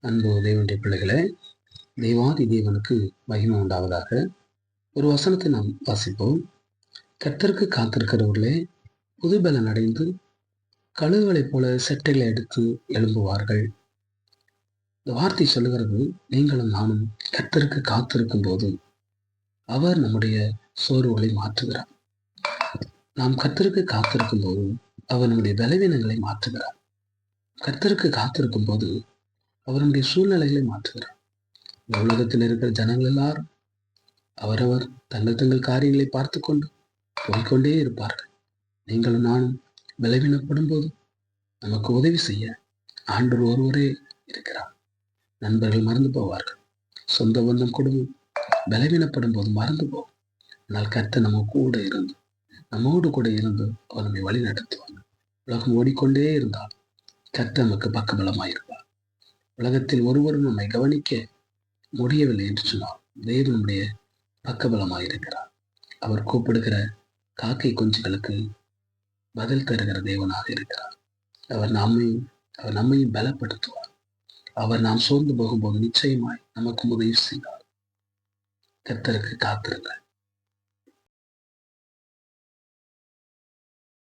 அன்பு தேவனுடைய பிள்ளைகளே, தெய்வாதி தேவனுக்கு மகிமை உண்டாவதாக. ஒரு வசனத்தை நாம் வாசிப்போம். கர்த்தருக்கு காத்திருக்கிறவர்களே புதுபலன் அடைந்து கழுகுகளைப் போல செட்டைகளை எடுத்து எழும்புவார்கள். இந்த வார்த்தை சொல்லுகிறது, நீங்களும் நானும் கர்த்தருக்கு காத்திருக்கும் போது அவர் நம்முடைய சோர்வுகளை மாற்றுகிறார். நாம் கர்த்தருக்கு காத்திருக்கும் போது அவர் நம்முடைய பலவீனங்களை மாற்றுகிறார். கர்த்தருக்கு காத்திருக்கும் போது அவருடைய சூழ்நிலைகளை மாற்றுகிறார். இந்த உலகத்தில் இருக்கிற ஜனங்கள் எல்லாரும் அவரவர் தங்கள் காரியங்களை பார்த்து கொண்டு போய்கொண்டே இருப்பார்கள். நீங்களும் நானும் பலவீனப்படும் போது நமக்கு உதவி செய்ய ஆண்டவர் ஒருவரே இருக்கிறார். நண்பர்கள் மறந்து போவார்கள், சொந்த பந்தம் குடும்பம் பலவீனப்படும் போது மறந்து போகும். ஆனால் கர்த்தர் நம்மோடு கூட இருந்து அவர் நம்மை வழி நடத்துவார். உலகம் ஓடிக்கொண்டே இருந்தால் கர்த்தர் நமக்கு பக்கபலமாயிருப்பார். உலகத்தில் ஒருவரும் நம்மை கவனிக்க முடியவில்லை என்று சொன்னால் தேவன் நம்முடைய பக்கபலமாயிருக்கிறார். அவர் கூப்பிடுகிற காக்கை குஞ்சுகளுக்கு பதில் தருகிற தேவனாக இருக்கிறார். அவர் நம்மையும் பலப்படுத்துவார். அவர் நாம் சோர்ந்து போகும்போது நிச்சயமாய் நமக்கு உதவி செய்வார். கர்த்தருக்கு காத்திருங்கள்.